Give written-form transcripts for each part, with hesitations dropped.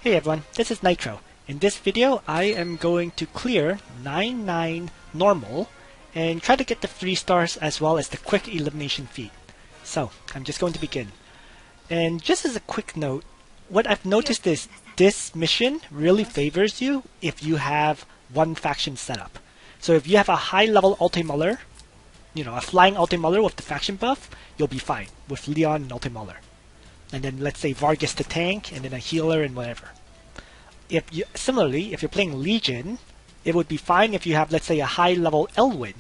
Hey everyone, this is Nitro. In this video, I am going to clear 9-9 normal and try to get the 3 stars as well as the quick elimination feat. So, I'm just going to begin. And just as a quick note, what I've noticed is this mission really favors you if you have one faction setup. So if you have a high level Altemuller, a flying Altemuller with the faction buff, you'll be fine with Leon and Altemuller. And then let's say Vargas the tank, and then a healer and whatever. Similarly, if you're playing Legion, it would be fine if you have, let's say, a high level Elwyn,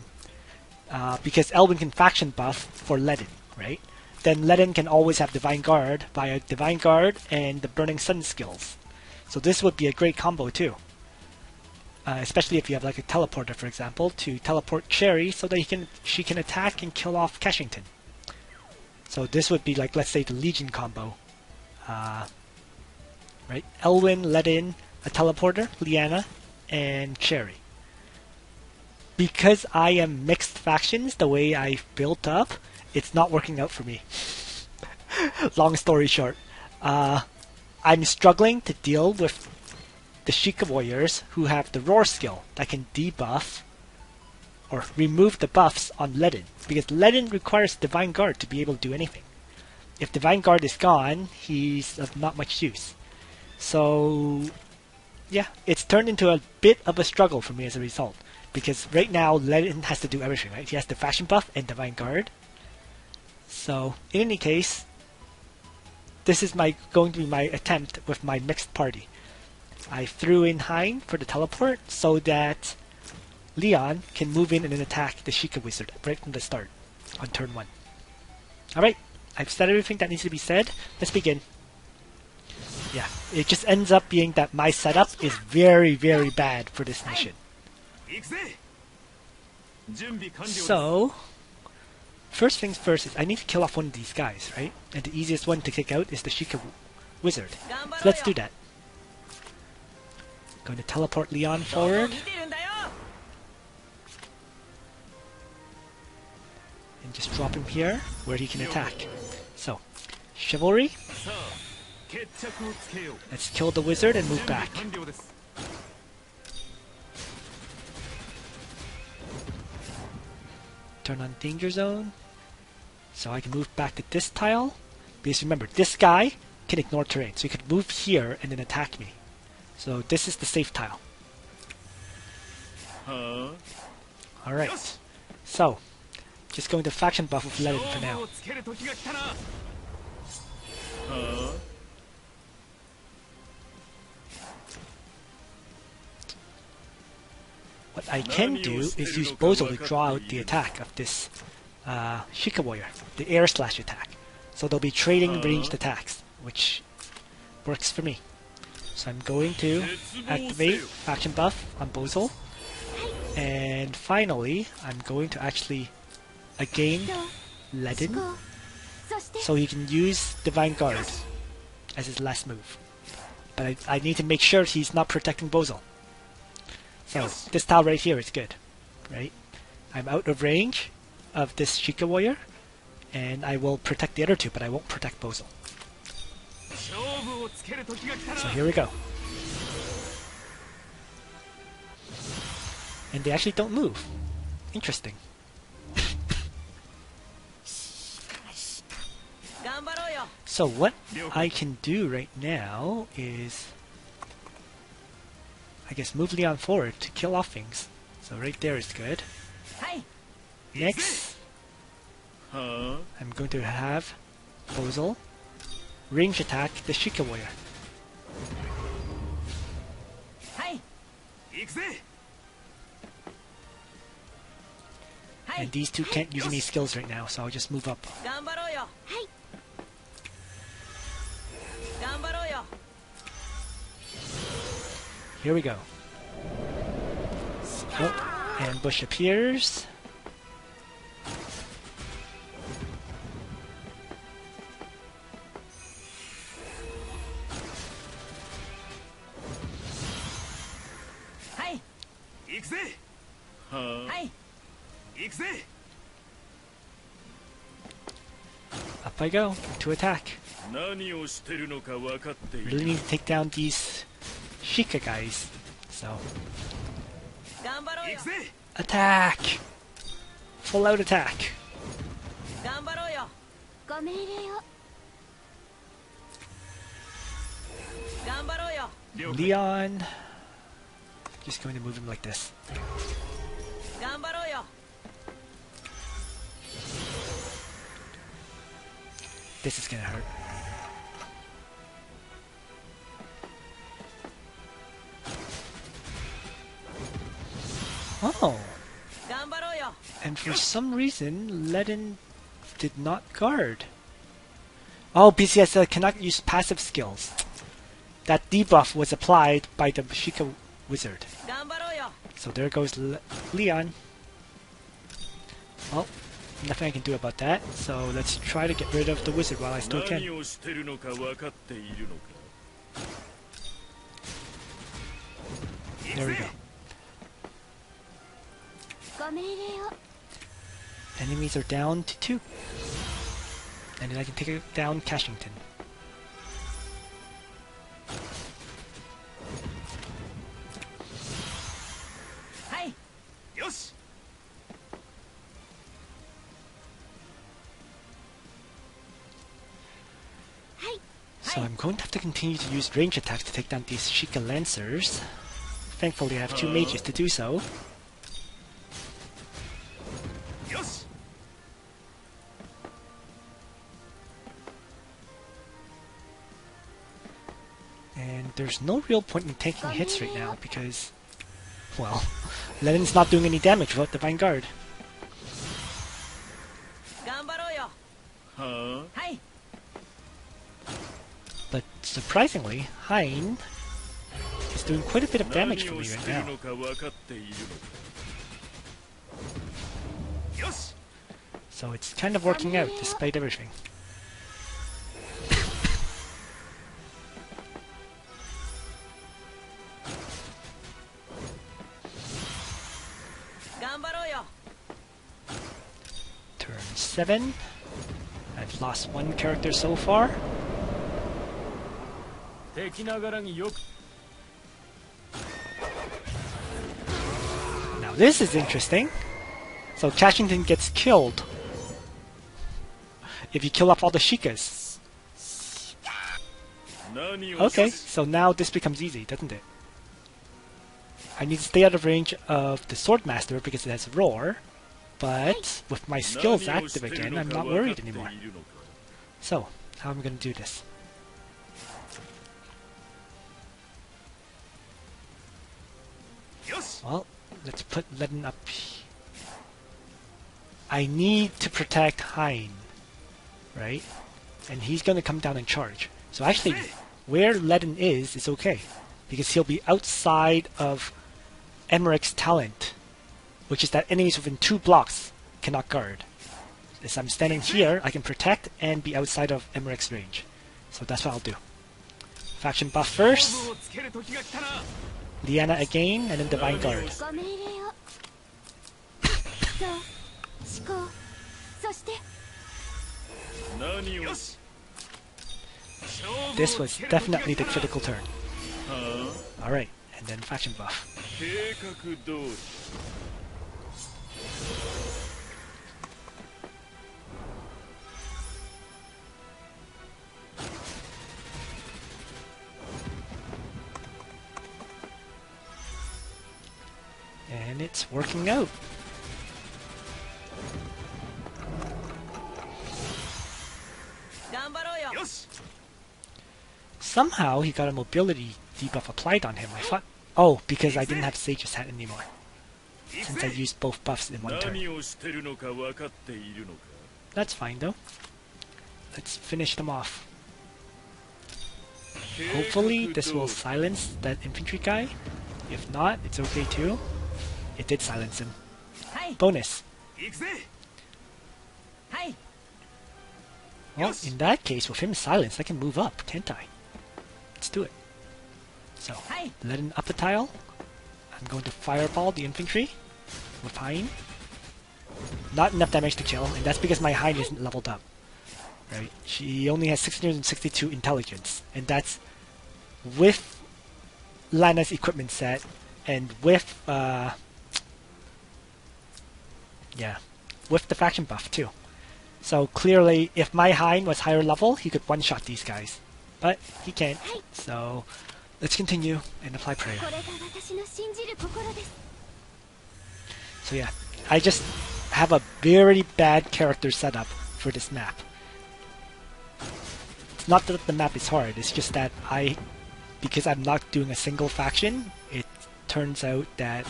because Elwyn can faction buff for Ledin, right? Then Ledin can always have Divine Guard via Divine Guard and the Burning Sun skills. So this would be a great combo too. Especially if you have like a teleporter, for example, to teleport Cherry so that she can attack and kill off Cashington. So this would be like, let's say, the Legion combo. Right? Elwyn, Ledin, a teleporter, Liana, and Cherry. Because I am mixed factions the way I've built up, it's not working out for me. Long story short. I'm struggling to deal with the Sheikah warriors who have the Roar skill that can debuff or remove the buffs on Ledin, because Ledin requires Divine Guard to be able to do anything. If Divine Guard is gone, he's of not much use. So, yeah, it's turned into a bit of a struggle for me as a result, because right now Ledin has to do everything, right? He has the Faction Buff and Divine Guard. So, in any case, this is going to be my attempt with my mixed party. I threw in Hein for the teleport so that Leon can move in and then attack the Sheikah Wizard right from the start on turn 1. Alright, I've said everything that needs to be said. Let's begin. Yeah, it just ends up being that my setup is very, very bad for this mission. So, first things first is I need to kill off one of these guys, right? And the easiest one to kick out is the Sheikah Wizard. So let's do that. Going to teleport Leon forward. And just drop him here where he can attack. So, Chivalry. Let's kill the wizard and move back. Turn on Danger Zone. So I can move back to this tile. Because remember, this guy can ignore terrain. So he could move here and then attack me. So this is the safe tile. Alright. So, just going to faction buff with Ledin for now. What I can do is use Bozo to draw out the attack of this Sheikah warrior, the air slash attack. So they'll be trading ranged attacks, which works for me. So I'm going to activate faction buff on Bozo. And finally, I'm going to actually again Ledin, so he can use Divine Guard as his last move. But I need to make sure he's not protecting Bozo. So this tile right here is good, right? I'm out of range of this Sheikah warrior, and I will protect the other two, but I won't protect Bozo. So here we go. And they actually don't move. Interesting. So what I can do right now is, I guess, move Leon forward to kill off things. So right there is good. Next, I'm going to have Bozo range attack the Sheikah warrior. And these two can't use any skills right now, so I'll just move up. Here we go. Oh, ambush appears. Up I go to attack. Really need to take down these Sheikah guys. So attack! Full out attack. Leon. Just going to move him like this. This is gonna hurt. Oh! And for some reason, Ledin did not guard. Oh, BCS cannot use passive skills. That debuff was applied by the Sheikah wizard. So there goes Leon. Well, nothing I can do about that, so let's try to get rid of the wizard while I still can. There we go. Enemies are down to 2. And then I can take down Cashington. So I'm going to have to continue to use range attacks to take down these Sheikah Lancers. Thankfully I have 2 mages to do so. And there's no real point in taking hits right now because, well, Ledin's not doing any damage without Divine Guard. But surprisingly, Hein is doing quite a bit of damage for me right now. So it's kind of working out despite everything. Turn 7. I've lost 1 character so far. Now this is interesting. So Cashington gets killed if you kill off all the Sheikahs. Okay, so now this becomes easy, doesn't it? I need to stay out of range of the Swordmaster because it has Roar, but with my skills active again, I'm not worried anymore. So, how am I going to do this? Well, let's put Ledin up. I need to protect Hein, right? And he's going to come down and charge. So actually, where Ledin is okay, because he'll be outside of Emmerich's talent, which is that enemies within 2 blocks cannot guard. As I'm standing here, I can protect and be outside of Emmerich's range. So that's what I'll do. Faction buff first. Liana again, and then Divine Guard. This was definitely the critical turn. Alright, and then faction buff. And it's working out. Somehow he got a mobility debuff applied on him. I thought, oh, because I didn't have Sage's Hat anymore, since I used both buffs in one turn. That's fine though. Let's finish them off. Hopefully this will silence that infantry guy. If not, it's okay too. It did silence him. Bonus. Well, in that case, with him silenced, I can move up, can't I? Let's do it. So, let him up the tile. I'm going to fireball the infantry with Hein. Not enough damage to kill, and that's because my Hein isn't leveled up. Right? She only has 662 intelligence, and that's with Lana's equipment set and with with the faction buff too. So clearly, if my Hein was higher level, he could one-shot these guys, but he can't. So let's continue and apply prayer. So yeah, I just have a very bad character setup for this map. It's not that the map is hard, it's just that because I'm not doing a single faction, it turns out that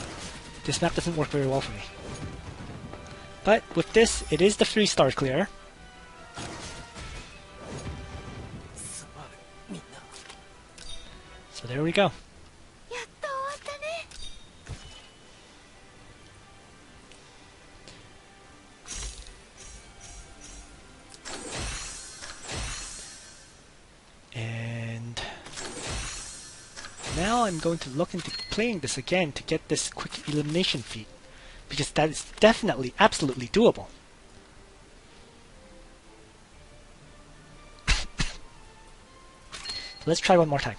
this map doesn't work very well for me. But with this, it is the 3-star clear. So there we go. And now I'm going to look into playing this again to get this quick elimination feat, because that is definitely, absolutely doable. So let's try one more time.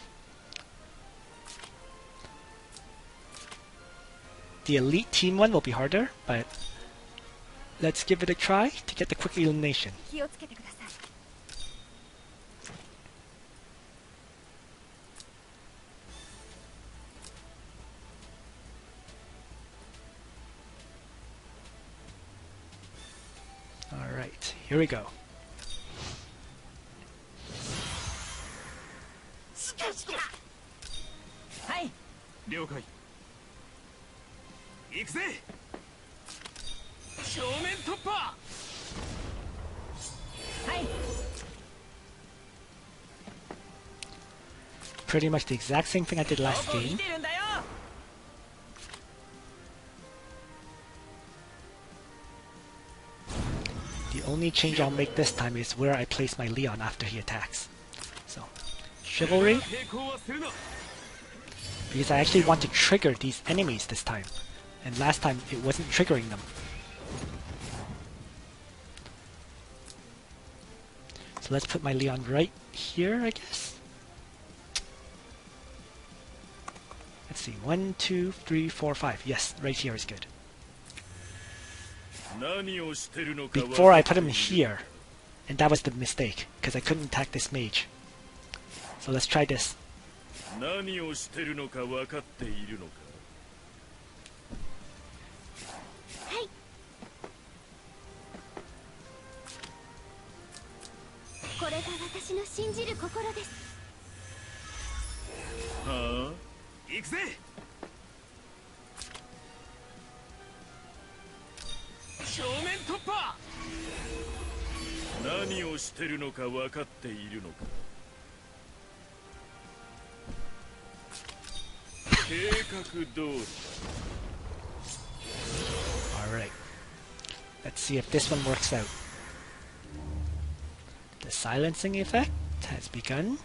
The elite team one will be harder, but let's give it a try to get the quick elimination. Alright, here we go. Hi. Pretty much the exact same thing I did last game. The only change I'll make this time is where I place my Leon after he attacks. So, Chivalry. Because I actually want to trigger these enemies this time. And last time it wasn't triggering them. So let's put my Leon right here, I guess. Let's see, 1, 2, 3, 4, 5. Yes, right here is good. Before I put him here, and that was the mistake, because I couldn't attack this mage. So let's try this. Alright. Let's see if this one works out. The silencing effect has begun.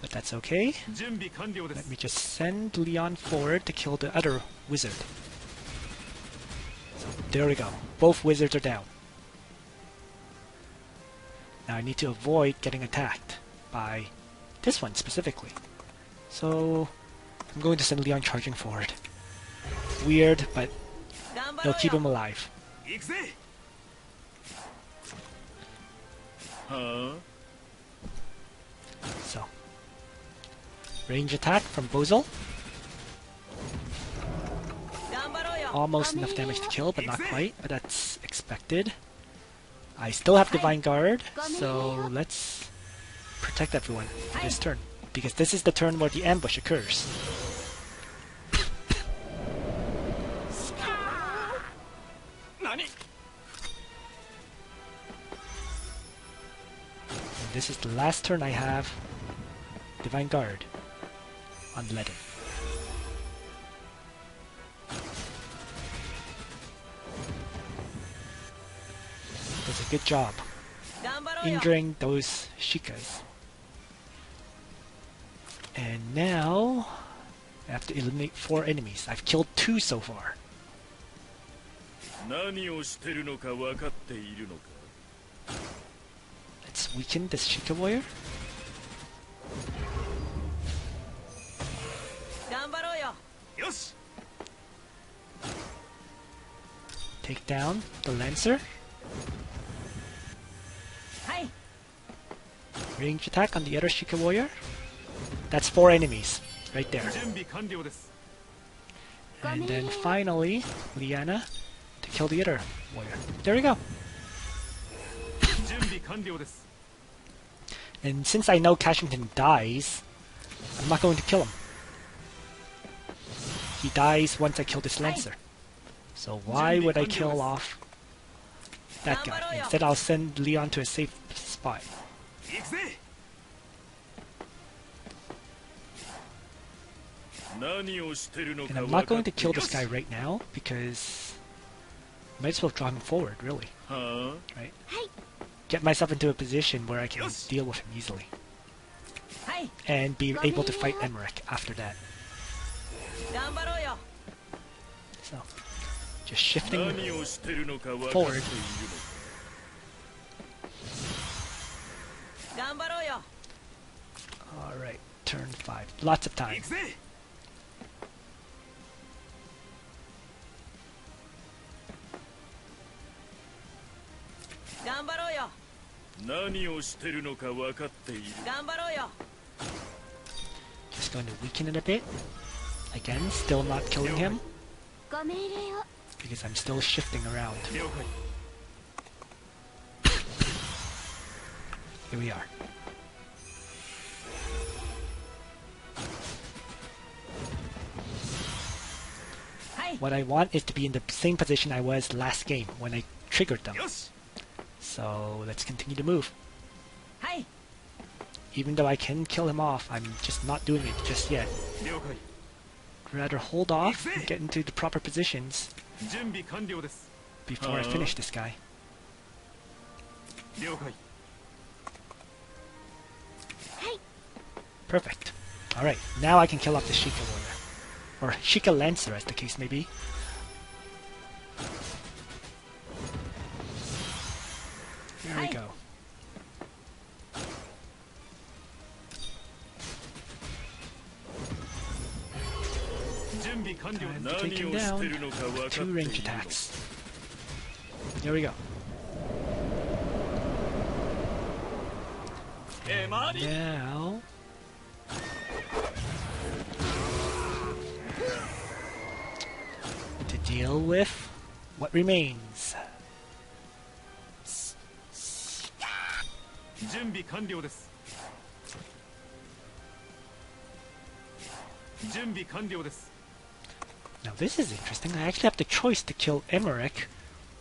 But that's okay. Let me just send Leon forward to kill the other wizard. So there we go. Both wizards are down. Now I need to avoid getting attacked by this one specifically. So I'm going to send Leon charging forward. Weird, but it'll keep him alive. So, range attack from Bozel. Almost enough damage to kill, but not quite, but that's expected. I still have Divine Guard, so let's protect everyone this turn, because this is the turn where the ambush occurs. And this is the last turn I have Divine Guard on Ledin. Does a good job injuring those Shikas. And now I have to eliminate 4 enemies. I've killed 2 so far. Let's weaken this Shika warrior. Take down the Lancer. Range attack on the other Shika warrior. That's 4 enemies right there. And then finally, Liana to kill the other warrior. There we go. And since I know Cashington dies, I'm not going to kill him. He dies once I kill this Lancer. So why would I kill off that guy? Instead I'll send Leon to a safe spot. And I'm not going to kill this guy right now because I might as well draw him forward, really. Right? Get myself into a position where I can deal with him easily. And be able to fight Emmerich after that. So, just shifting forward. Alright, turn 5. Lots of time. Just going to weaken it a bit. Again, still not killing him. Because I'm still shifting around. Here we are. What I want is to be in the same position I was last game when I triggered them. So let's continue to move. Even though I can kill him off, I'm just not doing it just yet. Rather hold off and get into the proper positions before I finish this guy. Perfect. Alright, now I can kill off the Shika warrior. Or Shika Lancer, as the case may be. There we go. Time to take him down with 2 range attacks. There we go. And now... to deal with what remains. Now this is interesting. I actually have the choice to kill Emmerich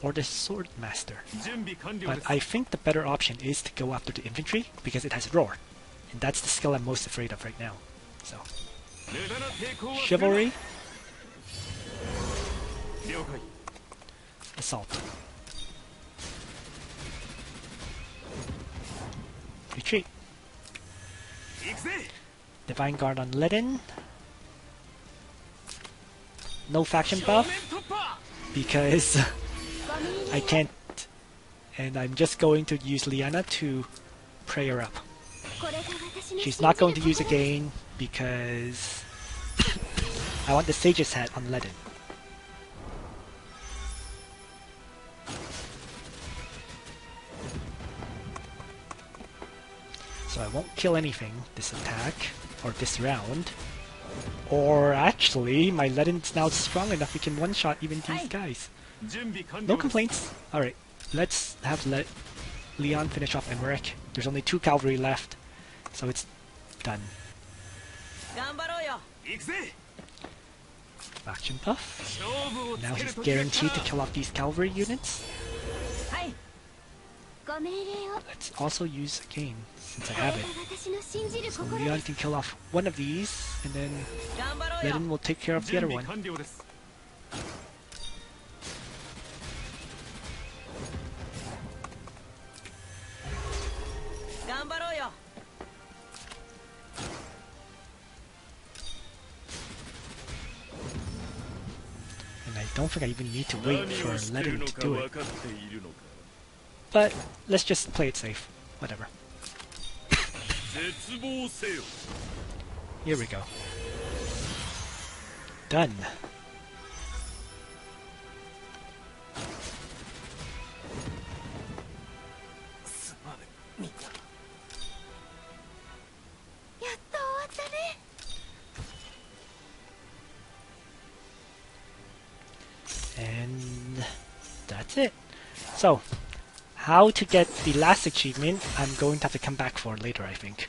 or the Swordmaster. But I think the better option is to go after the infantry because it has Roar. And that's the skill I'm most afraid of right now. So, Chivalry. Assault. Retreat. Divine Guard on Ledin. No faction buff because I can't, and I'm just going to use Liana to pray her up. She's not going to use again because I want the Sage's Hat on Ledin. So I won't kill anything this attack, or this round. Or actually, my Ledin's now strong enough we can one-shot even these guys. No complaints. Alright, let's have Leon finish off Emmerich. There's only 2 cavalry left, so it's done. Faction buff. Now he's guaranteed to kill off these cavalry units. Let's also use again, since I have it. So Leon can kill off one of these, and then Ledin will take care of the other one. And I don't think I even need to wait for Ledin to do it. But let's just play it safe. whatever. Here we go. Done. And that's it. So, how to get the last achievement, I'm going to have to come back for later, I think.